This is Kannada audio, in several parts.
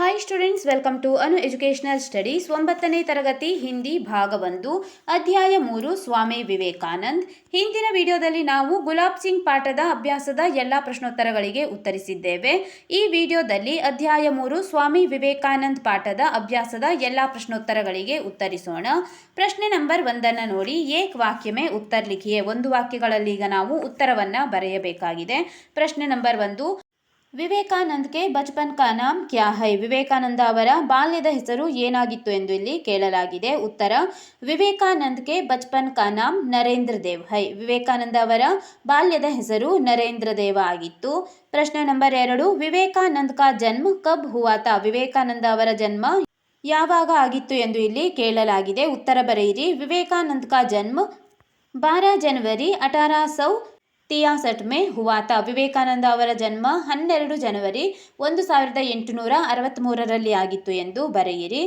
Hi students, welcome to Anu educational studies. 9ನೇ ತರಗತಿ ಹಿಂದಿ ಭಾಗ 1 ಅಧ್ಯಾಯ 3 ಸ್ವಾಮಿ ವಿವೇಕಾನಂದ್. ಹಿಂದಿನ ವಿಡಿಯೋದಲ್ಲಿ ನಾವು ಗುಲಾಬ್ ಸಿಂಗ್ ಪಾಠದ ಅಭ್ಯಾಸದ ಎಲ್ಲ ಪ್ರಶ್ನೋತ್ತರಗಳಿಗೆ ಉತ್ತರಿಸಿದ್ದೇವೆ. ಈ ವಿಡಿಯೋದಲ್ಲಿ ಅಧ್ಯಾಯ 3 ಸ್ವಾಮಿ ವಿವೇಕಾನಂದ್ ಪಾಠದ ಅಭ್ಯಾಸದ ಎಲ್ಲ ಪ್ರಶ್ನೋತ್ತರಗಳಿಗೆ ಉತ್ತರಿಸೋಣ. ಪ್ರಶ್ನೆ ನಂಬರ್ 1 ನೋಡಿ. ಏಕ್ ವಾಕ್ಯ ಮೇ ಉತ್ತರ ಲಿಖಿಯೇ. ಒಂದು ವಾಕ್ಯಗಳಲ್ಲಿ ಈಗ ನಾವು ಉತ್ತರವನ್ನು ಬರೆಯಬೇಕಾಗಿದೆ. ಪ್ರಶ್ನೆ ನಂಬರ್ 1, ವಿವೇಕಾನಂದ್ ಕೆ ಬಚಪನ್ ಕಾ ನಾಮ್ ಕ್ಯಾ ಹೈ. ವಿವೇಕಾನಂದ ಅವರ ಬಾಲ್ಯದ ಹೆಸರು ಏನಾಗಿತ್ತು ಎಂದು ಇಲ್ಲಿ ಕೇಳಲಾಗಿದೆ. ಉತ್ತರ: ವಿವೇಕಾನಂದ್ ಕೆ ಬಚಪನ್ ಕಾ ನಾಮ್ ನರೇಂದ್ರ ದೇವ್ ಹೈ. ವಿವೇಕಾನಂದ ಅವರ ಬಾಲ್ಯದ ಹೆಸರು ನರೇಂದ್ರ ದೇವ ಆಗಿತ್ತು. ಪ್ರಶ್ನೆ ನಂಬರ್ 2, ವಿವೇಕಾನಂದ್ ಕಾ ಜನ್ಮ ಕಬ್ ಹುವಾ ತಾ. ವಿವೇಕಾನಂದ ಅವರ ಜನ್ಮ ಯಾವಾಗ ಆಗಿತ್ತು ಎಂದು ಇಲ್ಲಿ ಕೇಳಲಾಗಿದೆ. ಉತ್ತರ ಬರೆಯಿರಿ. ವಿವೇಕಾನಂದ್ ಕಾ ಜನ್ಮ 12 ಜನವರಿ 1863 में हुआ था. ವಿವೇಕಾನಂದ ಅವರ ಜನ್ಮ 12 ಜನವರಿ 1863ರಲ್ಲಿ ಆಗಿತ್ತು ಎಂದು ಬರೆಯಿರಿ.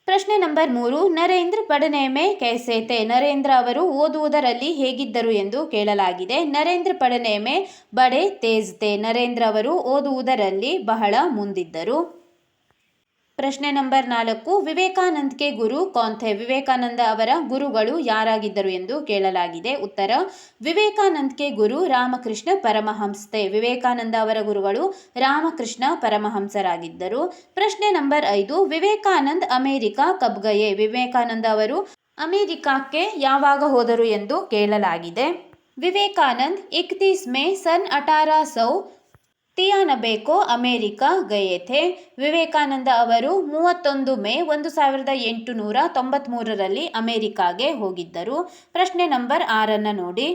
ಪ್ರಶ್ನೆ ನಂಬರ್ 3, ನರೇಂದ್ರ ಪಢನೆ ಮೇ ಕೈಸೆ ಥೆ. ನರೇಂದ್ರ ಅವರು ಓದುವುದರಲ್ಲಿ ಹೇಗಿದ್ದರು ಎಂದು ಕೇಳಲಾಗಿದೆ. ನರೇಂದ್ರ ಪಢನೆ ಮೇ ಬಡೆ ತೇಜ್ ಥೆ. ನರೇಂದ್ರ ಅವರು ಓದುವುದರಲ್ಲಿ ಬಹಳ ಮುಂದಿದ್ದರು. ಪ್ರಶ್ನೆ ನಂಬರ್ 4, ವಿವೇಕಾನಂದ್ ಕೆ ಗುರು ಕೌನ್ ಥೆ. ವಿವೇಕಾನಂದ ಅವರ ಗುರುಗಳು ಯಾರಾಗಿದ್ದರು ಎಂದು ಕೇಳಲಾಗಿದೆ. ಉತ್ತರ: ವಿವೇಕಾನಂದ್ ಕೆ ಗುರು ರಾಮಕೃಷ್ಣ ಪರಮಹಂಸ ಥೆ. ವಿವೇಕಾನಂದ ಅವರ ಗುರುಗಳು ರಾಮಕೃಷ್ಣ ಪರಮಹಂಸರಾಗಿದ್ದರು. ಪ್ರಶ್ನೆ ನಂಬರ್ 5, ವಿವೇಕಾನಂದ್ ಅಮೇರಿಕಾ ಕಬ್ ಗಯೆ. ವಿವೇಕಾನಂದ ಅವರು ಅಮೇರಿಕಾಕ್ಕೆ ಯಾವಾಗ ಹೋದರು ಎಂದು ಕೇಳಲಾಗಿದೆ. ವಿವೇಕಾನಂದ್ 31 ಮೇ ಸನ್ 1893 को ಅಮೇರಿಕಾ ಗಯೆ ಥೆ. ವಿವೇಕಾನಂದ ಅವರು 31 ಮೇ 1893ರಲ್ಲಿ ಅಮೇರಿಕಾಗೆ ಹೋಗಿದ್ದರು. ಪ್ರಶ್ನೆ ನಂಬರ್ 6 ನೋಡಿ.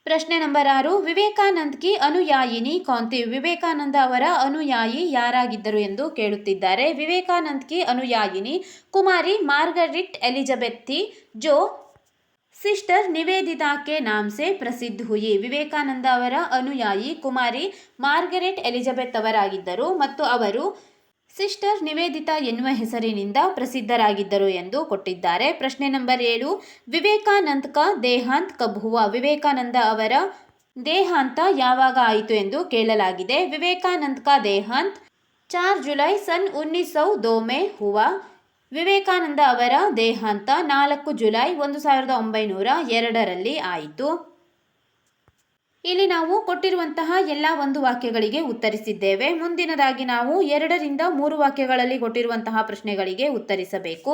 ಪ್ರಶ್ನೆ ನಂಬರ್ 6, ವಿವೇಕಾನಂದ್ ಕಿ ಅನುಯಾಯಿನಿ ಕೌನ್ ಥಿ. ವಿವೇಕಾನಂದ ಅವರ ಅನುಯಾಯಿ ಯಾರಾಗಿದ್ದರು ಎಂದು ಕೇಳುತ್ತಿದ್ದಾರೆ. ವಿವೇಕಾನಂದ್ ಕಿ ಅನುಯಾಯಿನಿ ಕುಮಾರಿ ಮಾರ್ಗರಿಟ್ ಎಲಿಜಬೆತ್ ಥಿ, ಜೋ ಸಿಸ್ಟರ್ ನಿವೇದಿತಾ ಕೆ ನಾಮ್ ಸೆ ಪ್ರಸಿದ್ಧ ಹುಯಿ. ವಿವೇಕಾನಂದ ಅವರ ಅನುಯಾಯಿ ಕುಮಾರಿ ಮಾರ್ಗರೆಟ್ ಎಲಿಜಬೆತ್ ಅವರಾಗಿದ್ದರು ಮತ್ತು ಅವರು ಸಿಸ್ಟರ್ ನಿವೇದಿತಾ ಎನ್ನುವ ಹೆಸರಿನಿಂದ ಪ್ರಸಿದ್ಧರಾಗಿದ್ದರು ಎಂದು ಕೊಟ್ಟಿದ್ದಾರೆ. ಪ್ರಶ್ನೆ ನಂಬರ್ 7, ವಿವೇಕಾನಂದ್ ಕಾ ದೇಹಾಂತ್ ಕಬ್ ಹುವಾ. ವಿವೇಕಾನಂದ ಅವರ ದೇಹಾಂತ ಯಾವಾಗ ಆಯಿತು ಎಂದು ಕೇಳಲಾಗಿದೆ. ವಿವೇಕಾನಂದ್ ಕಾ ದೇಹಾಂತ್ 4 ಜುಲೈ ಸನ್ 1902 ಮೇ ಹುವಾ. ವಿವೇಕಾನಂದ ಅವರ ದೇಹಾಂತ 4 ಜುಲೈ 1902ರಲ್ಲಿ ಆಯಿತು. ಇಲ್ಲಿ ನಾವು ಕೊಟ್ಟಿರುವಂತಹ ಎಲ್ಲ ಒಂದು ವಾಕ್ಯಗಳಿಗೆ ಉತ್ತರಿಸಿದ್ದೇವೆ. ಮುಂದಿನದಾಗಿ ನಾವು 2 ರಿಂದ 3 ವಾಕ್ಯಗಳಲ್ಲಿ ಕೊಟ್ಟಿರುವಂತಹ ಪ್ರಶ್ನೆಗಳಿಗೆ ಉತ್ತರಿಸಬೇಕು.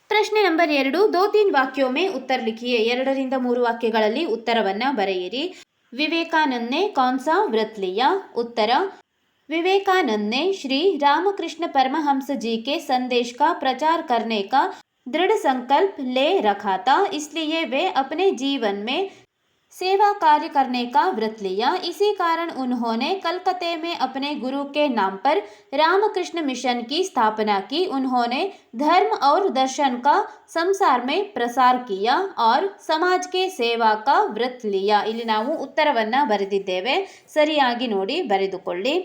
ಪ್ರಶ್ನೆ ನಂಬರ್ 2, 2-3 ವಾಕ್ಯೋ ಮೇ ಉತ್ತರ ಲಿಖಿಯೇ. 2 ರಿಂದ 3 ವಾಕ್ಯಗಳಲ್ಲಿ ಉತ್ತರವನ್ನು ಬರೆಯಿರಿ. ವಿವೇಕಾನಂದ್ ನೆ ಕೌನ್ ಸಾ ವ್ರತ್ ಲಿಯಾ. ಉತ್ತರ: विवेकानंद ने श्री रामकृष्ण परमहंस जी के संदेश का प्रचार करने का दृढ़ संकल्प ले रखा था, इसलिए वे अपने जीवन में सेवा कार्य करने का व्रत लिया. इसी कारण उन्होंने कलकत्ते में अपने गुरु के नाम पर रामकृष्ण मिशन की स्थापना की. उन्होंने धर्म और दर्शन का संसार में प्रसार किया और समाज के सेवा का व्रत लिया. ಇಲ್ಲಿ ನಾವು ಉತ್ತರವನ್ನು ಬರೆದಿದ್ದೇವೆ. ಸರಿಯಾಗಿ ನೋಡಿ ಬರೆದುಕೊಳ್ಳಿ.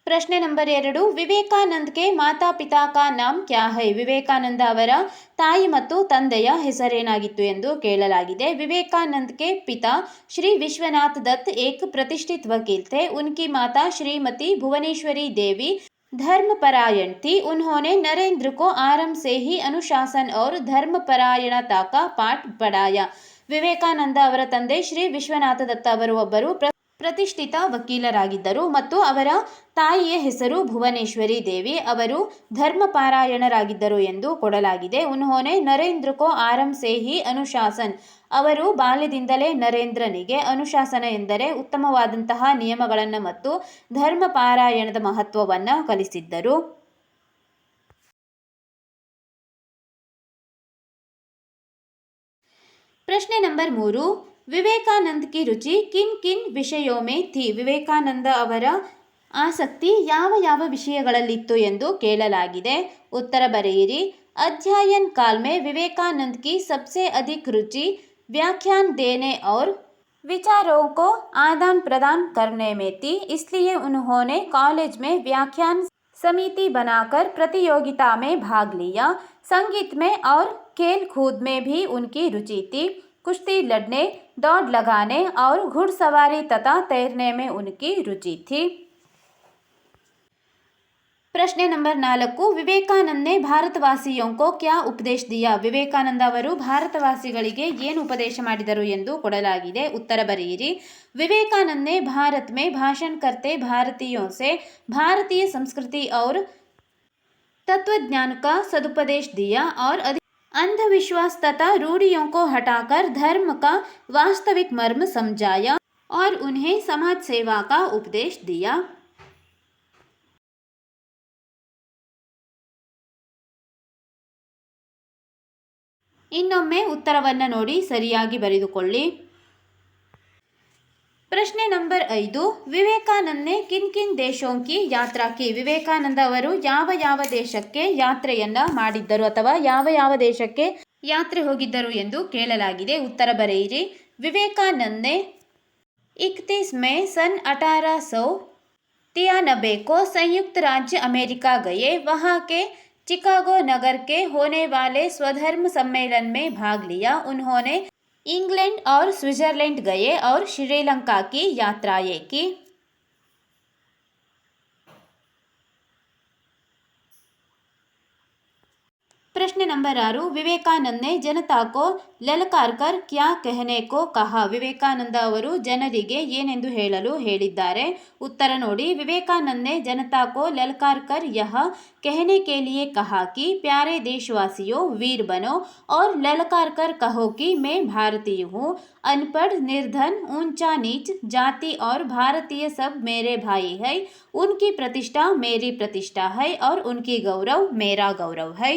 ಪ್ರಶ್ನೆ ನಂಬರ್ 2, ವಿವೇಕಾನಂದ್ ಕೆ ಮಾತಾ ಪಿತಾ ಕಾ ನಾಮ್ ಕ್ಯಾ ಹೈ. ವಿವೇಕಾನಂದ ಅವರ ತಾಯಿ ಮತ್ತು ತಂದೆಯ ಹೆಸರೇನಾಗಿತ್ತು ಎಂದು ಕೇಳಲಾಗಿದೆ. ವಿವೇಕಾನಂದ್ ಕೆ ಪಿತಾ ಶ್ರೀ ವಿಶ್ವನಾಥ್ ದತ್ ಏಕ್ ಪ್ರತಿಷ್ಠಿತ ವಕೀಲ್ थे. उनकी माता श्रीमती भुवनेश्वरी देवी धर्मपरायण थी. उन्होंने नरेंद्र को आरंभ से ही अनुशासन और धर्मपरायणता का पाठ पढ़ाया. ವಿವೇಕಾನಂದ ಅವರ ತಂದೆ ಶ್ರೀ ವಿಶ್ವನಾಥ ದತ್ತ ಅವರು ಒಬ್ಬರು ಪ್ರತಿಷ್ಠಿತ ವಕೀಲರಾಗಿದ್ದರು ಮತ್ತು ಅವರ ತಾಯಿಯ ಹೆಸರು ಭುವನೇಶ್ವರಿ ದೇವಿ. ಅವರು ಧರ್ಮಪಾರಾಯಣರಾಗಿದ್ದರು ಎಂದು ಕೊಡಲಾಗಿದೆ. ಉನ್ಹೋನೆ ನರೇಂದ್ರ ಕೋ ಆರಂಭ ಸೇ ಹಿ ಅನುಶಾಸನ್. ಅವರು ಬಾಲ್ಯದಿಂದಲೇ ನರೇಂದ್ರನಿಗೆ ಅನುಶಾಸನ ಎಂದರೆ ಉತ್ತಮವಾದಂತಹ ನಿಯಮಗಳನ್ನು ಮತ್ತು ಧರ್ಮಪಾರಾಯಣದ ಮಹತ್ವವನ್ನು ಕಲಿಸಿದ್ದರು. प्रश्न नंबर 3, विवेकानंद की रुचि किन किन विषयों में थी? ವಿವೇಕಾನಂದ ಅವರ ಆಸಕ್ತಿ ಯಾವ ಯಾವ ವಿಷಯಗಳಲ್ಲಿತ್ತು ಎಂದು ಕೇಳಲಾಗಿದೆ. ಉತ್ತರ ಬರೆಯಿರಿ. अध्ययन काल में विवेकानंद की सबसे अधिक रुचि व्याख्यान देने और विचारों को आदान प्रदान करने में थी, इसलिए उन्होंने कॉलेज में व्याख्यान समिति बनाकर प्रतियोगिता में भाग लिया. संगीत में और खेल कूद में भी उनकी रुचि थी. कुश्ती लड़ने, दौड़ लगाने और घुड़सवारी तथा तैरने में उनकी रुचि थी. ಪ್ರಶ್ನೆ ನಂಬರ್ 4, ವಿವೇಕಾನಂದ ने ಭಾರತವಾಸಿयों को क्या उपदेश दिया? ವಿವೇಕಾನಂದ ಅವರು ಭಾರತವಾಸಿಗಳಿಗೆ ಏನು ಉಪದೇಶ ಮಾಡಿದರು ಎಂದು ಕೊಡಲಾಗಿದೆ. ಉತ್ತರ ಬರೆಯಿರಿ. विवेकानंद ने भारत में भाषण करते भारतीयों से भारतीय संस्कृति और तत्वज्ञान का सदुपदेश दिया और अंधविश्वास तथा रूढ़ियों को हटाकर धर्म का वास्तविक मर्म समझाया और उन्हें समाज सेवा का उपदेश दिया. ಇನ್ನೊಮ್ಮೆ ಉತ್ತರವನ್ನು ನೋಡಿ ಸರಿಯಾಗಿ ಬರೆದುಕೊಳ್ಳಿ. ಪ್ರಶ್ನೆ ನಂಬರ್ 5, ವಿವೇಕಾನಂದ ने किन किन देशों की यात्रा की? ವಿವೇಕಾನಂದ ಅವರು ಯಾವ ಯಾವ ದೇಶಕ್ಕೆ ಯಾತ್ರೆಯನ್ನ ಮಾಡಿದ್ದರು ಅಥವಾ ಯಾವ ಯಾವ ದೇಶಕ್ಕೆ ಯಾತ್ರೆ ಹೋಗಿದ್ದರು ಎಂದು ಕೇಳಲಾಗಿದೆ. ಉತ್ತರ ಬರೆಯಿರಿ. विवेकानंद ने 31 मई सन 1893 को संयुक्त राज्य अमेरिका गए. वहाँ के चिकागो नगर के होने वाले स्वधर्म सम्मेलन में भाग लिया. उन्होंने इंग्लैंड और स्विट्जरलैंड गए और श्रीलंका की यात्राएं की. प्रश्न नंबर 6, विवेकानंद ने जनता को ललकार कर क्या कहने को कहा? ವಿವೇಕಾನಂದ ಅವರು ಜನರಿಗೆ ಏನೆಂದು ಹೇಳಲು ಹೇಳಿದ್ದಾರೆ? ಉತ್ತರ ನೋಡಿ. विवेकानंद ने जनता को ललकार कर यह कहने के लिए कहा कि प्यारे देशवासियों, वीर बनो और ललकार कर कहो कि मैं भारतीय हूँ. अनपढ़, निर्धन, ऊंचा नीच, जाति और भारतीय सब मेरे भाई है. उनकी प्रतिष्ठा मेरी प्रतिष्ठा है और उनकी गौरव मेरा गौरव है.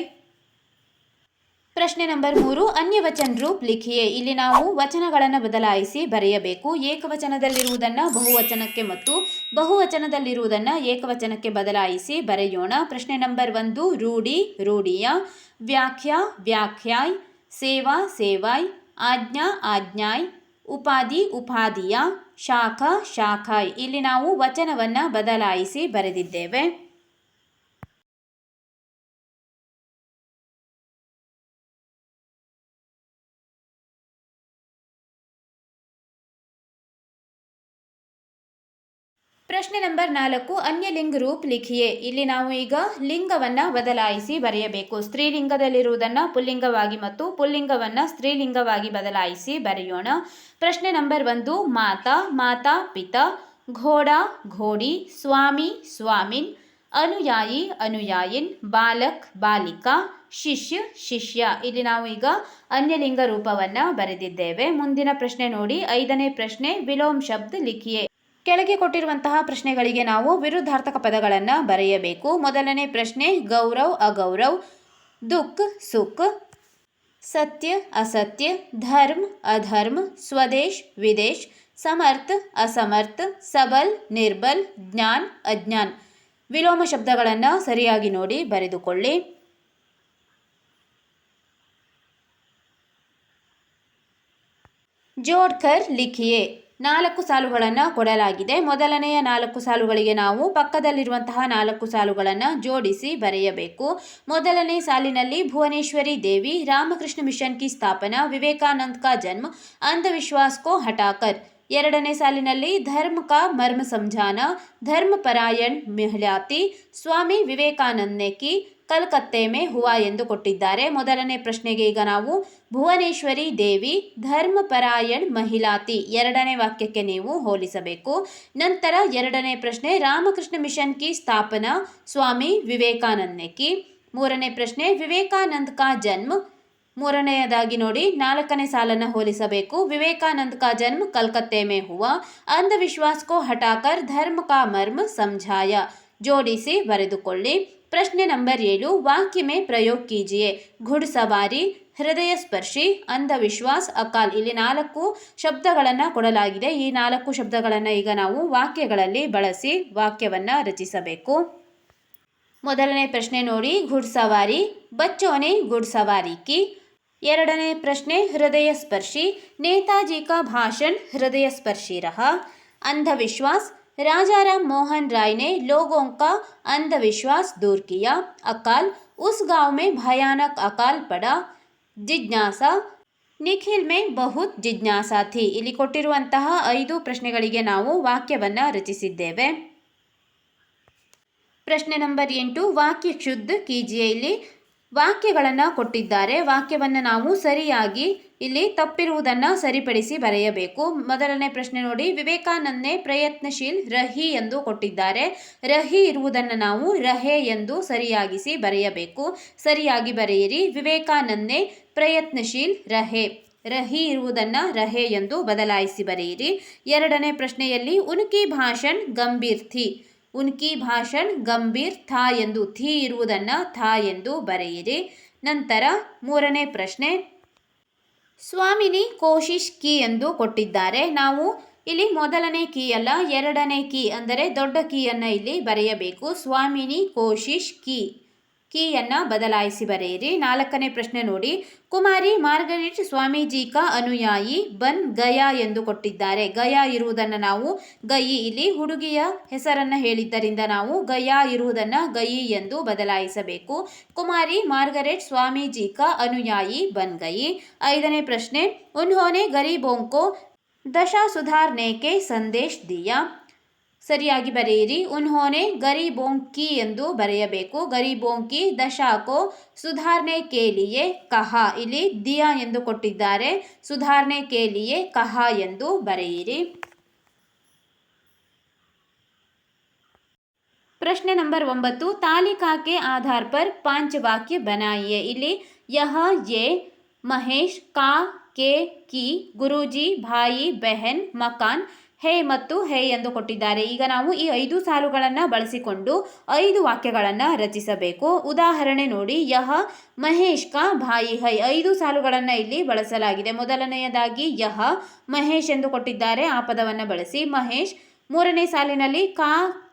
ಪ್ರಶ್ನೆ ನಂಬರ್ 3, ಅನ್ಯ ವಚನ ರೂಪ ಲಿಖಿಯೇ. ಇಲ್ಲಿ ನಾವು ವಚನಗಳನ್ನು ಬದಲಾಯಿಸಿ ಬರೆಯಬೇಕು. ಏಕವಚನದಲ್ಲಿರುವುದನ್ನು ಬಹುವಚನಕ್ಕೆ ಮತ್ತು ಬಹುವಚನದಲ್ಲಿರುವುದನ್ನು ಏಕವಚನಕ್ಕೆ ಬದಲಾಯಿಸಿ ಬರೆಯೋಣ. ಪ್ರಶ್ನೆ ನಂಬರ್ 1, ರೂಢಿ ರೂಢಿಯ, ವ್ಯಾಖ್ಯಾ ವ್ಯಾಖ್ಯಾಯ್, ಸೇವಾ ಸೇವಾಯ್, ಆಜ್ಞಾ ಆಜ್ಞಾಯ್, ಉಪಾಧಿ ಉಪಾಧಿಯ, ಶಾಖಾ ಶಾಖಾಯ್. ಇಲ್ಲಿ ನಾವು ವಚನವನ್ನು ಬದಲಾಯಿಸಿ ಬರೆದಿದ್ದೇವೆ. ಪ್ರಶ್ನೆ ನಂಬರ್ 4, ಅನ್ಯ ಲಿಂಗ ರೂಪ ಲಿಖಿಯೇ. ಇಲ್ಲಿ ನಾವು ಈಗ ಲಿಂಗವನ್ನು ಬದಲಾಯಿಸಿ ಬರೆಯಬೇಕು. ಸ್ತ್ರೀಲಿಂಗದಲ್ಲಿರುವುದನ್ನು ಪುಲ್ಲಿಂಗವಾಗಿ ಮತ್ತು ಪುಲ್ಲಿಂಗವನ್ನು ಸ್ತ್ರೀಲಿಂಗವಾಗಿ ಬದಲಾಯಿಸಿ ಬರೆಯೋಣ. ಪ್ರಶ್ನೆ ನಂಬರ್ 1, ಮಾತಾ ಮಾತಾ ಪಿತಾ, ಘೋಡಾ ಘೋಡಿ, ಸ್ವಾಮಿ ಸ್ವಾಮಿನ್, ಅನುಯಾಯಿ ಅನುಯಾಯಿನ್, ಬಾಲಕ್ ಬಾಲಿಕಾ, ಶಿಷ್ಯ ಶಿಷ್ಯ. ಇಲ್ಲಿ ನಾವು ಈಗ ಅನ್ಯಲಿಂಗ ರೂಪವನ್ನು ಬರೆದಿದ್ದೇವೆ. ಮುಂದಿನ ಪ್ರಶ್ನೆ ನೋಡಿ. 5ನೇ ಪ್ರಶ್ನೆ, ವಿಲೋಮ ಶಬ್ದ ಲಿಖಿಯೇ. ಕೆಳಗೆ ಕೊಟ್ಟಿರುವಂತಹ ಪ್ರಶ್ನೆಗಳಿಗೆ ನಾವು ವಿರುದ್ಧಾರ್ಥಕ ಪದಗಳನ್ನು ಬರೆಯಬೇಕು. ಮೊದಲನೇ ಪ್ರಶ್ನೆ, ಗೌರವ್ ಅಗೌರವ್, ದುಃಖ ಸುಖ, ಸತ್ಯ ಅಸತ್ಯ, ಧರ್ಮ ಅಧರ್ಮ, ಸ್ವದೇಶ್ ವಿದೇಶ್, ಸಮರ್ಥ ಅಸಮರ್ಥ, ಸಬಲ್ ನಿರ್ಬಲ್, ಜ್ಞಾನ್ ಅಜ್ಞಾನ್. ವಿಲೋಮ ಶಬ್ದಗಳನ್ನು ಸರಿಯಾಗಿ ನೋಡಿ ಬರೆದುಕೊಳ್ಳಿ. ಜೋಡ್ಕರ್ ಲಿಖಿಯೇ. 4 ಸಾಲುಗಳನ್ನು ಕೊಡಲಾಗಿದೆ. ಮೊದಲನೆಯ 4 ಸಾಲುಗಳಿಗೆ ನಾವು ಪಕ್ಕದಲ್ಲಿರುವಂತಹ 4 ಸಾಲುಗಳನ್ನು ಜೋಡಿಸಿ ಬರೆಯಬೇಕು. ಮೊದಲನೇ ಸಾಲಿನಲ್ಲಿ ಭುವನೇಶ್ವರಿ ದೇವಿ, ರಾಮಕೃಷ್ಣ ಮಿಷನ್ ಕಿ ಸ್ಥಾಪನಾ, ವಿವೇಕಾನಂದ ಕಾ ಜನ್ಮ, अंधविश्वास को हटाकर. ಎರಡನೇ ಸಾಲಿನಲ್ಲಿ ಧರ್ಮ ಕಾ ಮರ್ಮ ಸಮझाना, ಧರ್ಮಪರಾಯಣ ಮಿಹ್ಲಾತಿ, ಸ್ವಾಮಿ ವಿವೇಕಾನಂದ ನೆ ಕಿ ಕಲ್ಕತ್ತೆ ಮೇ ಹುವಾ ಎಂದು ಕೊಟ್ಟಿದ್ದಾರೆ. ಮೊದಲನೇ ಪ್ರಶ್ನೆಗೆ ಈಗ ನಾವು ಭುವನೇಶ್ವರಿ ದೇವಿ ಧರ್ಮಪರಾಯಣ್ ಮಹಿಳಾತಿ ಎರಡನೇ ವಾಕ್ಯಕ್ಕೆ ನೀವು ಹೋಲಿಸಬೇಕು. ನಂತರ ಎರಡನೇ ಪ್ರಶ್ನೆ, ರಾಮಕೃಷ್ಣ ಮಿಷನ್ ಕಿ ಸ್ಥಾಪನಾ, ಸ್ವಾಮಿ ವಿವೇಕಾನಂದ ನೆ ಕಿ. ಮೂರನೇ ಪ್ರಶ್ನೆ, ವಿವೇಕಾನಂದ ಕಾ ಜನ್ಮ. ಮೂರನೆಯದಾಗಿ ನೋಡಿ 4ನೇ ಸಾಲನ್ನು ಹೋಲಿಸಬೇಕು. ವಿವೇಕಾನಂದ ಕಾ ಜನ್ಮ ಕಲ್ಕತ್ತೆ ಮೇ ಹುವಾ, ಅಂಧವಿಶ್ವಾಸ ಕೋ ಹಟಾಕರ್ ಧರ್ಮ ಕಾ ಮರ್ಮ ಸಮझाया. ಜೋಡಿಸಿ ಬರೆದುಕೊಳ್ಳಿ. प्रश्न नंबर 7 वाक्य में प्रयोग कीजिए। घुड़सवारी, ಹೃದಯ ಸ್ಪರ್ಶಿ, ಅಂಧವಿಶ್ವಾಸ್, ಅಕಾಲ್. ಇಲ್ಲಿ 4 ಶಬ್ದಗಳನ್ನು ಕೊಡಲಾಗಿದೆ. ಈ 4 ಶಬ್ದಗಳನ್ನು ಈಗ ನಾವು ವಾಕ್ಯಗಳಲ್ಲಿ ಬಳಸಿ ವಾಕ್ಯವನ್ನು ರಚಿಸಬೇಕು. ಮೊದಲನೇ ಪ್ರಶ್ನೆ ನೋಡಿ, घुड़सवारी, बच्चों ने घुड़सवारी की. ಎರಡನೇ ಪ್ರಶ್ನೆ ಹೃದಯ ಸ್ಪರ್ಶಿ, नेताजी का भाषण हृदय स्पर्शी रहा. अंधविश्वास, राजा राम मोहन राय ने लोगों का अंधविश्वास दूर किया. अकाल, उस गांव में भयानक अकाल पड़ा. ಜಿಜ್ಞಾಸ, ನಿಖಿಲ್ ಮೇ ಬಹುತ್ ಜಿಜ್ಞಾಸಾ ಥಿ. ಇಲ್ಲಿ ಕೊಟ್ಟಿರುವಂತಹ 5 ಪ್ರಶ್ನೆಗಳಿಗೆ ನಾವು ವಾಕ್ಯವನ್ನು ರಚಿಸಿದ್ದೇವೆ. ಪ್ರಶ್ನೆ ನಂಬರ್ 8 ವಾಕ್ಯ ಶುದ್ಧ ಕೀಜಿಯೆ. ಇಲ್ಲಿ ವಾಕ್ಯಗಳನ್ನು ಕೊಟ್ಟಿದ್ದಾರೆ. ವಾಕ್ಯವನ್ನು ನಾವು ಸರಿಯಾಗಿ ಇಲ್ಲಿ ತಪ್ಪಿರುವುದನ್ನು ಸರಿಪಡಿಸಿ ಬರೆಯಬೇಕು. ಮೊದಲನೇ ಪ್ರಶ್ನೆ ನೋಡಿ, ವಿವೇಕಾನಂದನೇ ಪ್ರಯತ್ನಶೀಲ್ ರಹಿ ಎಂದು ಕೊಟ್ಟಿದ್ದಾರೆ. ರಹಿ ಇರುವುದನ್ನು ನಾವು ರಹೆ ಎಂದು ಸರಿಯಾಗಿಸಿ ಬರೆಯಬೇಕು. ಸರಿಯಾಗಿ ಬರೆಯಿರಿ. ವಿವೇಕಾನಂದನೇ ಪ್ರಯತ್ನಶೀಲ್ ರಹೆ. ರಹಿ ಇರುವುದನ್ನು ರಹೆ ಎಂದು ಬದಲಾಯಿಸಿ ಬರೆಯಿರಿ. ಎರಡನೇ ಪ್ರಶ್ನೆಯಲ್ಲಿ ಉನ್ಕಿ ಭಾಷಣ್ ಗಂಭೀರ್ ಥಿ. ಉನ್ಕಿ ಭಾಷಣ್ ಗಂಭೀರ್ ಥಾ ಎಂದು ಥಿ ಇರುವುದನ್ನು ಥಾ ಎಂದು ಬರೆಯಿರಿ. ನಂತರ ಮೂರನೇ ಪ್ರಶ್ನೆ, ಸ್ವಾಮಿನಿ ಕೋಶಿಶ್ ಕಿ ಎಂದು ಕೊಟ್ಟಿದ್ದಾರೆ. ನಾವು ಇಲ್ಲಿ ಮೊದಲನೇ ಕೀ ಅಲ್ಲ, ಎರಡನೇ ಕೀ ಅಂದರೆ ದೊಡ್ಡ ಕೀಯನ್ನು ಇಲ್ಲಿ ಬರೆಯಬೇಕು. ಸ್ವಾಮಿನಿ ಕೋಶಿಶ್ ಕಿ, ಕೀಯನ್ನು ಬದಲಾಯಿಸಿ ಬರೆಯಿರಿ. ನಾಲ್ಕನೇ ಪ್ರಶ್ನೆ ನೋಡಿ, ಕುಮಾರಿ ಮಾರ್ಗರಿಟ್ ಸ್ವಾಮೀಜಿ ಕಾ ಅನುಯಾಯಿ ಬನ್ ಗಯಾ ಎಂದು ಕೊಟ್ಟಿದ್ದಾರೆ. ಗಯಾ ಇರುವುದನ್ನು ನಾವು ಗಯಿ, ಇಲ್ಲಿ ಹುಡುಗಿಯ ಹೆಸರನ್ನು ಹೇಳಿದ್ದರಿಂದ ನಾವು ಗಯಾ ಇರುವುದನ್ನು ಗಯಿ ಎಂದು ಬದಲಾಯಿಸಬೇಕು. ಕುಮಾರಿ ಮಾರ್ಗರೆಟ್ ಸ್ವಾಮೀಜಿ ಕಾ ಅನುಯಾಯಿ ಬನ್ ಗಯಿ. ಐದನೇ ಪ್ರಶ್ನೆ, ಉನ್ಹೋನೆ ಗರೀಬೋಂ ಕೋ ದಶಾ ಸುಧಾರ್ನೆ ಕೆ ಸಂದೇಶ್ ದಿಯಾ. ಸರಿಯಾಗಿ ಬರೆಯಿರಿ. ಉನ್ಹೋನೆ ಗರೀಬೋಂ ಕಿ ಎಂದು ಬರೆಯಬೇಕು. ಗರೀಬೋಂ ಕಿ ದಶಾ ಕೋ ಸುಧಾರ್ನೆ ಕೆ ಲಿಯೆ ಕಹಾ. ಇಲ್ಲಿ ದಿಯಾ ಎಂದು ಕೊಟ್ಟಿದ್ದಾರೆ. ಸುಧಾರ್ನೆ ಕೆ ಲಿಯೆ ಕಹಾ ಎಂದು ಬರೆಯಿರಿ. ಪ್ರಶ್ನೆ ನಂಬರ್ 9 ತಾಲಿಕಾ ಕೆ ಆಧಾರ್ ಪರ್ 5 ವಾಕ್ಯ ಬನಾಯಿಯೆ. ಇಲ್ಲಿ ಯಹ, ಯೆ, ಮಹೇಶ್, ಕಾ, ಕೆ, ಕಿ, ಗುರೂಜಿ, ಭಾಯಿ, ಬೆಹನ್, ಮಕಾನ್, ಹೇ ಮತ್ತು ಹೇ ಎಂದು ಕೊಟ್ಟಿದ್ದಾರೆ. ಈಗ ನಾವು ಈ 5 ಸಾಲುಗಳನ್ನು ಬಳಸಿಕೊಂಡು 5 ವಾಕ್ಯಗಳನ್ನು ರಚಿಸಬೇಕು. ಉದಾಹರಣೆ ನೋಡಿ, ಯಹ ಮಹೇಶ್ ಕಾ ಭಾಯಿ ಹೈ. 5 ಸಾಲುಗಳನ್ನು ಇಲ್ಲಿ ಬಳಸಲಾಗಿದೆ. ಮೊದಲನೆಯದಾಗಿ ಯಹ ಮಹೇಶ್ ಎಂದು ಕೊಟ್ಟಿದ್ದಾರೆ. ಆ ಪದವನ್ನು ಬಳಸಿ ಮಹೇಶ್. ಮೂರನೇ ಸಾಲಿನಲ್ಲಿ ಕಾ,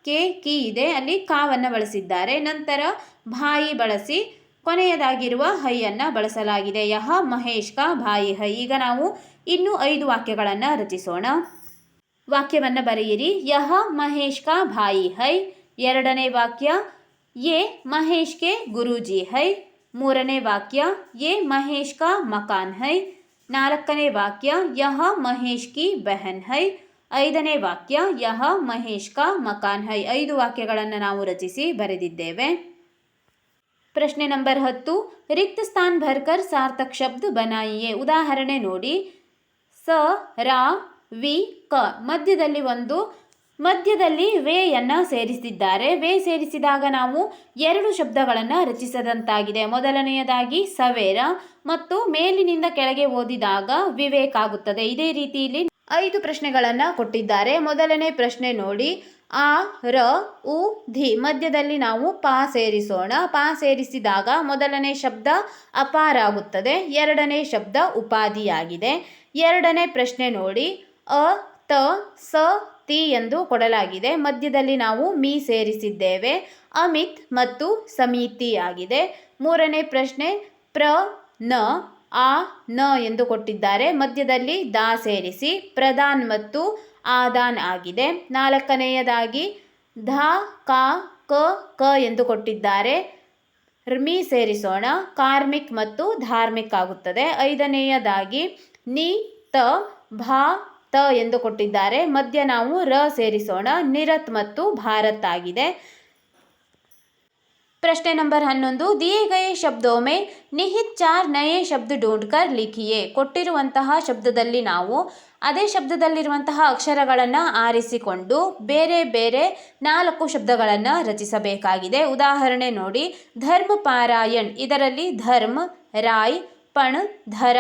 ಕೆ, ಕಿ ಇದೆ, ಅಲ್ಲಿ ಕಾವನ್ನು ಬಳಸಿದ್ದಾರೆ. ನಂತರ ಭಾಯಿ ಬಳಸಿ ಕೊನೆಯದಾಗಿರುವ ಹೈಯನ್ನು ಬಳಸಲಾಗಿದೆ. ಯಹ ಮಹೇಶ್ ಕಾ ಭಾಯಿ ಹೈ. ಈಗ ನಾವು ಇನ್ನೂ 5 ವಾಕ್ಯಗಳನ್ನು ರಚಿಸೋಣ. ವಾಕ್ಯವನ್ನು ಬರೆಯಿರಿ. ಯಹ ಮಹೇಶ್ ಕಾ ಭಾಯಿ ಹೈ. ಎರಡನೇ ವಾಕ್ಯ, ಯೆ ಮಹೇಶ್ ಕೆ ಗುರೂಜಿ ಹೈ. ಮೂರನೇ ವಾಕ್ಯ, ಯೆ ಮಹೇಶ್ ಕಾ ಮಕಾನ್ ಹೈ. ನಾಲ್ಕನೇ ವಾಕ್ಯ, ಯಹ ಮಹೇಶ್ ಕಿ ಬೆಹನ್ ಹೈ. ಐದನೇ ವಾಕ್ಯ, ಯಹ ಮಹೇಶ್ ಕಾ ಮಕಾನ್ ಹೈ. 5 ವಾಕ್ಯಗಳನ್ನು ನಾವು ರಚಿಸಿ ಬರೆದಿದ್ದೇವೆ. ಪ್ರಶ್ನೆ ನಂಬರ್ 10 ರಿಕ್ತ ಸ್ಥಾನ್ ಭರ್ಕರ್ ಸಾರ್ಥಕ್ ಶಬ್ದ ಬನಾಯಿಯೆ. ಉದಾಹರಣೆ ನೋಡಿ, ಸ, ರಾ, ವಿ, ಕ. ಮಧ್ಯದಲ್ಲಿ ವೇಯನ್ನು ಸೇರಿಸಿದ್ದಾರೆ. ವೇ ಸೇರಿಸಿದಾಗ ನಾವು 2 ಶಬ್ದಗಳನ್ನು ರಚಿಸದಂತಾಗಿದೆ. ಮೊದಲನೆಯದಾಗಿ ಸವೇರ ಮತ್ತು ಮೇಲಿನಿಂದ ಕೆಳಗೆ ಓದಿದಾಗ ವಿವೇಕ್ ಆಗುತ್ತದೆ. ಇದೇ ರೀತಿಯಲ್ಲಿ 5 ಪ್ರಶ್ನೆಗಳನ್ನು ಕೊಟ್ಟಿದ್ದಾರೆ. ಮೊದಲನೇ ಪ್ರಶ್ನೆ ನೋಡಿ, ಆ, ರ, ಉ, ಧಿ. ಮಧ್ಯದಲ್ಲಿ ನಾವು ಪಾ ಸೇರಿಸೋಣ. ಪಾ ಸೇರಿಸಿದಾಗ ಮೊದಲನೇ ಶಬ್ದ ಅಪಾರ ಆಗುತ್ತದೆ. ಎರಡನೇ ಶಬ್ದ ಉಪಾಧಿಯಾಗಿದೆ. ಎರಡನೇ ಪ್ರಶ್ನೆ ನೋಡಿ, ಅ, ತ, ಸ, ತಿ ಎಂದು ಕೊಡಲಾಗಿದೆ. ಮಧ್ಯದಲ್ಲಿ ನಾವು ಮೀ ಸೇರಿಸಿದ್ದೇವೆ. ಅಮಿತ್ ಮತ್ತು ಸಮಿತಿ ಆಗಿದೆ. ಮೂರನೇ ಪ್ರಶ್ನೆ, ಪ್ರ, ನ, ಆ, ನ ಎಂದು ಕೊಟ್ಟಿದ್ದಾರೆ. ಮಧ್ಯದಲ್ಲಿ ದಾ ಸೇರಿಸಿ ಪ್ರಧಾನ್ ಮತ್ತು ಆದಾನ್ ಆಗಿದೆ. ನಾಲ್ಕನೆಯದಾಗಿ ಧ, ಕಾ, ಕ, ಕ ಎಂದು ಕೊಟ್ಟಿದ್ದಾರೆ. ಮೀ ಸೇರಿಸೋಣ. ಕಾರ್ಮಿಕ್ ಮತ್ತು ಧಾರ್ಮಿಕ್ ಆಗುತ್ತದೆ. ಐದನೆಯದಾಗಿ ನಿ, ತ, ಭಾ, ತ ಎಂದು ಕೊಟ್ಟಿದ್ದಾರೆ. ಮಧ್ಯ ನಾವು ರ ಸೇರಿಸೋಣ. ನಿರತ್ ಮತ್ತು ಭಾರತ್ ಆಗಿದೆ. ಪ್ರಶ್ನೆ ನಂಬರ್ 11 ದಿಯೇ ಗಯೇ ಶಬ್ದೋ ಮೇ ನಿಹಿತ್ 4 ನಯೇ ಶಬ್ದ ಢೂಂಢ್ ಕರ್ ಲಿಖಿಯೇ. ಕೊಟ್ಟಿರುವಂತಹ ಶಬ್ದದಲ್ಲಿ ನಾವು ಅದೇ ಶಬ್ದದಲ್ಲಿರುವಂತಹ ಅಕ್ಷರಗಳನ್ನು ಆರಿಸಿಕೊಂಡು ಬೇರೆ ಬೇರೆ 4 ಶಬ್ದಗಳನ್ನು ರಚಿಸಬೇಕಾಗಿದೆ. ಉದಾಹರಣೆ ನೋಡಿ, ಧರ್ಮ ಪಾರಾಯಣ್. ಇದರಲ್ಲಿ ಧರ್ಮ, ರಾಯ್, ಪಣ್ ಧರ.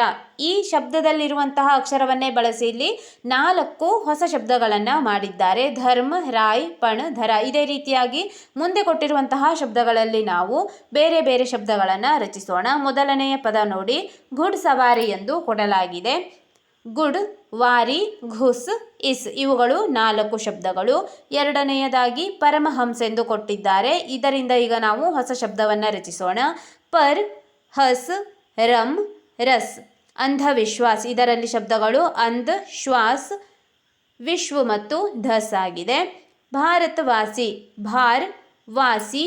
ಈ ಶಬ್ದದಲ್ಲಿರುವಂತಹ ಅಕ್ಷರವನ್ನೇ ಬಳಸಿ ಇಲ್ಲಿ 4 ಹೊಸ ಶಬ್ದಗಳನ್ನು ಮಾಡಿದ್ದಾರೆ. ಧರ್ಮ, ರಾಯ್, ಪಣ್, ಧರ. ಇದೇ ರೀತಿಯಾಗಿ ಮುಂದೆ ಕೊಟ್ಟಿರುವಂತಹ ಶಬ್ದಗಳಲ್ಲಿ ನಾವು ಬೇರೆ ಬೇರೆ ಶಬ್ದಗಳನ್ನು ರಚಿಸೋಣ. ಮೊದಲನೆಯ ಪದ ನೋಡಿ, ಗುಡ್ ಸವಾರಿ ಎಂದು ಕೊಡಲಾಗಿದೆ. ಗುಡ್, ವಾರಿ, ಘುಸ್, ಇಸ್ ಇವುಗಳು 4 ಶಬ್ದಗಳು. ಎರಡನೆಯದಾಗಿ ಪರಮಹಂಸ ಎಂದು ಕೊಟ್ಟಿದ್ದಾರೆ. ಇದರಿಂದ ಈಗ ನಾವು ಹೊಸ ಶಬ್ದವನ್ನು ರಚಿಸೋಣ. ಪರ್, ಹಸ್, ರಮ್, ರಸ್. ಅಂಧವಿಶ್ವಾಸ್, ಇದರಲ್ಲಿ ಶಬ್ದಗಳು ಅಂಧ, ಶ್ವಾಸ್, ವಿಶ್ವ ಮತ್ತು ಧಸ್ ಆಗಿದೆ. ಭಾರತವಾಸಿ, ಭಾರ್, ವಾಸಿ,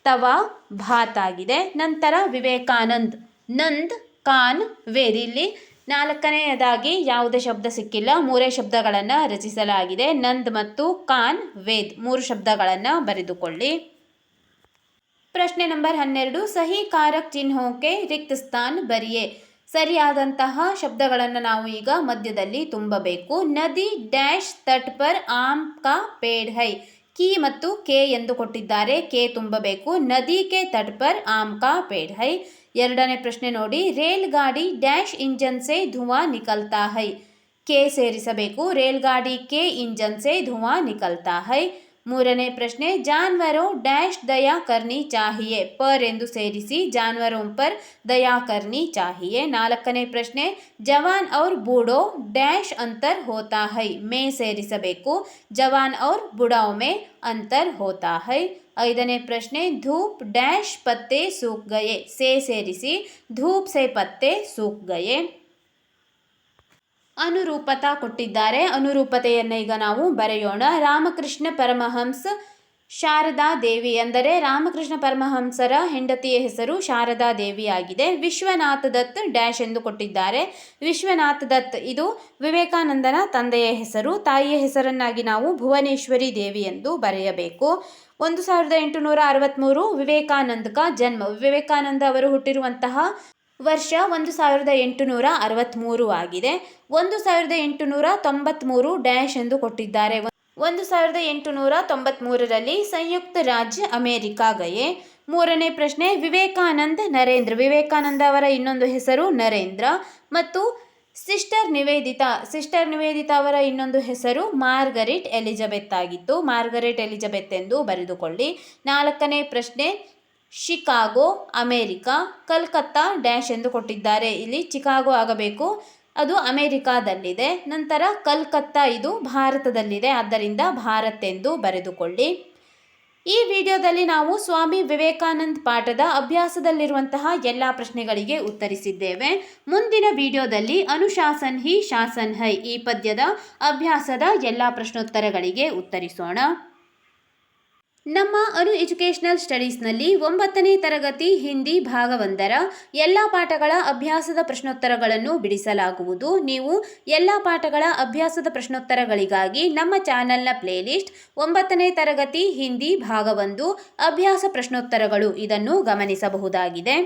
ತವಾ, ಭಾತ್ ಆಗಿದೆ. ನಂತರ ವಿವೇಕಾನಂದ್, ನಂದ್, ಕಾನ್, ವೇದ್. ಇಲ್ಲಿ 4ನೆಯದಾಗಿ ಯಾವುದೇ ಶಬ್ದ ಸಿಕ್ಕಿಲ್ಲ, 3 ಶಬ್ದಗಳನ್ನು ರಚಿಸಲಾಗಿದೆ. ನಂದ್ ಮತ್ತು ಕಾನ್, ವೇದ್ 3 ಶಬ್ದಗಳನ್ನು ಬರೆದುಕೊಳ್ಳಿ. ಪ್ರಶ್ನೆ ನಂಬರ್ 12, ಸಹಿ ಕಾರಕ್ ಚಿಹ್ನೋಕೆ ರಿಕ್ತ ಸ್ಥಾನ್ ಬರಿಯೇ. ಸರಿಯಾದಂತಹ ಶಬ್ದಗಳನ್ನು ನಾವು ಈಗ ಮಧ್ಯದಲ್ಲಿ ತುಂಬಬೇಕು. ನದಿ ಡ್ಯಾಶ್ ತಟ್ ಪರ್ ಆಮ್ ಕಾ ಪೇಡ್ ಹೈ. ಕಿ ಮತ್ತು ಕೆ ಎಂದು ಕೊಟ್ಟಿದ್ದಾರೆ, ಕೆ ತುಂಬಬೇಕು. ನದಿ ಕೆ ತಟ್ ಪರ್ ಆಮ್ ಕಾ ಪೇಡ್ ಹೈ. ಎರಡನೇ ಪ್ರಶ್ನೆ ನೋಡಿ, ರೇಲ್ ಗಾಡಿ ಡ್ಯಾಶ್ ಇಂಜನ್ ಸೆ ಧುವಾ ನಿಕಲ್ತಾ ಹೈ. ಕೆ ಸೇರಿಸಬೇಕು. ರೇಲ್ ಗಾಡಿ ಕೆ ಇಂಜನ್ ಸೆ ಧುವಾ ನಿಕಲ್ತಾ ಹೈ. ಮೂರನೇ ಪ್ರಶ್ನೆ, ಜಾನ್ವರೋ ಡ್ಯಾಶ್ ದಯಾ ಕರ್ನಿ ಚಾಹಿಯೆ. ಪರ್ ಎಂದು ಸೇರಿಸಿ, ಜಾನ್ವರೋ ಪರ್ ದಯಾ ಕರ್ನಿ ಚಾಹಿಯೆ. ನಾಲ್ಕನೇ ಪ್ರಶ್ನೆ, ಜವಾನ್ ಔರ್ ಬೂಡೋ ಡ್ಯಾಶ್ ಅಂತರ್ ಹೋತಾ ಹೈ. ಮೇ ಸೇರಿಸಬೇಕು. ಜವಾನ್ ಔರ್ ಬುಡಾವ್ ಮೇ ಅಂತರ್ ಹೋತಾ ಹೈ. ಐದನೇ ಪ್ರಶ್ನೆ, ಧೂಪ್ ಡ್ಯಾಶ್ ಪತ್ತೆ ಸೂಖ್ ಗಯೆ. ಸೇ ಸೇರಿಸಿ, ಧೂಪ್ ಸೆ ಪತ್ತೆ ಸೂಖ್ ಗಯೆ. ಅನುರೂಪತಾ ಕೊಟ್ಟಿದ್ದಾರೆ. ಅನುರೂಪತೆಯನ್ನು ಈಗ ನಾವು ಬರೆಯೋಣ. ರಾಮಕೃಷ್ಣ ಪರಮಹಂಸ ಶಾರದಾ ದೇವಿ, ಅಂದರೆ ರಾಮಕೃಷ್ಣ ಪರಮಹಂಸರ ಹೆಂಡತಿಯ ಹೆಸರು ಶಾರದಾ ದೇವಿ ಆಗಿದೆ. ವಿಶ್ವನಾಥ ದತ್ ಡ್ಯಾಶ್ ಎಂದು ಕೊಟ್ಟಿದ್ದಾರೆ. ವಿಶ್ವನಾಥ ದತ್ ಇದು ವಿವೇಕಾನಂದನ ತಂದೆಯ ಹೆಸರು. ತಾಯಿಯ ಹೆಸರನ್ನಾಗಿ ನಾವು ಭುವನೇಶ್ವರಿ ದೇವಿ ಎಂದು ಬರೆಯಬೇಕು. 1863 ವಿವೇಕಾನಂದ ಕಾ ಜನ್ಮ. ವಿವೇಕಾನಂದ ಅವರು ಹುಟ್ಟಿರುವಂತಹ ವರ್ಷ 1863 ಆಗಿದೆ. 1893 ಡ್ಯಾಶ್ ಎಂದು ಕೊಟ್ಟಿದ್ದಾರೆ. 1893ರಲ್ಲಿ ಸಂಯುಕ್ತ ರಾಜ್ಯ ಅಮೇರಿಕಾ ಗಯೆ. ಮೂರನೇ ಪ್ರಶ್ನೆ, ವಿವೇಕಾನಂದ ನರೇಂದ್ರ. ವಿವೇಕಾನಂದ ಅವರ ಇನ್ನೊಂದು ಹೆಸರು ನರೇಂದ್ರ. ಮತ್ತು ಸಿಸ್ಟರ್ ನಿವೇದಿತಾ ಅವರ ಇನ್ನೊಂದು ಹೆಸರು ಮಾರ್ಗರೆಟ್ ಎಲಿಜಬೆತ್ ಆಗಿತ್ತು. ಮಾರ್ಗರೆಟ್ ಎಲಿಜಬೆತ್ ಎಂದು ಬರೆದುಕೊಳ್ಳಿ. ನಾಲ್ಕನೇ ಪ್ರಶ್ನೆ, ಶಿಕಾಗೋ ಅಮೇರಿಕಾ. ಕಲ್ಕತ್ತಾ ಡ್ಯಾಶ್ ಎಂದು ಕೊಟ್ಟಿದ್ದಾರೆ. ಇಲ್ಲಿ ಚಿಕಾಗೋ ಆಗಬೇಕು, ಅದು ಅಮೇರಿಕಾದಲ್ಲಿದೆ. ನಂತರ ಕಲ್ಕತ್ತಾ ಇದು ಭಾರತದಲ್ಲಿದೆ, ಆದ್ದರಿಂದ ಭಾರತ್ ಎಂದು ಬರೆದುಕೊಳ್ಳಿ. ಈ ವಿಡಿಯೋದಲ್ಲಿ ನಾವು ಸ್ವಾಮಿ ವಿವೇಕಾನಂದ ಪಾಠದ ಅಭ್ಯಾಸದಲ್ಲಿರುವಂತಹ ಎಲ್ಲ ಪ್ರಶ್ನೆಗಳಿಗೆ ಉತ್ತರಿಸಿದ್ದೇವೆ. ಮುಂದಿನ ವಿಡಿಯೋದಲ್ಲಿ ಅನುಶಾಸನ್ ಹಿ ಶಾಸನ್ ಹೈ ಈ ಪದ್ಯದ ಅಭ್ಯಾಸದ ಎಲ್ಲ ಪ್ರಶ್ನೋತ್ತರಗಳಿಗೆ ಉತ್ತರಿಸೋಣ. ನಮ್ಮ ಅನು ಎಜುಕೇಷನಲ್ ಸ್ಟಡೀಸ್ನಲ್ಲಿ 9ನೇ ತರಗತಿ ಹಿಂದಿ ಭಾಗ 1ರ ಎಲ್ಲ ಪಾಠಗಳ ಅಭ್ಯಾಸದ ಪ್ರಶ್ನೋತ್ತರಗಳನ್ನು ಬಿಡಿಸಲಾಗುವುದು. ನೀವು ಎಲ್ಲ ಪಾಠಗಳ ಅಭ್ಯಾಸದ ಪ್ರಶ್ನೋತ್ತರಗಳಿಗಾಗಿ ನಮ್ಮ ಚಾನಲ್ನ ಪ್ಲೇಲಿಸ್ಟ್ 9ನೇ ತರಗತಿ ಹಿಂದಿ ಭಾಗ 1 ಅಭ್ಯಾಸ ಪ್ರಶ್ನೋತ್ತರಗಳು ಇದನ್ನು ಗಮನಿಸಬಹುದಾಗಿದೆ.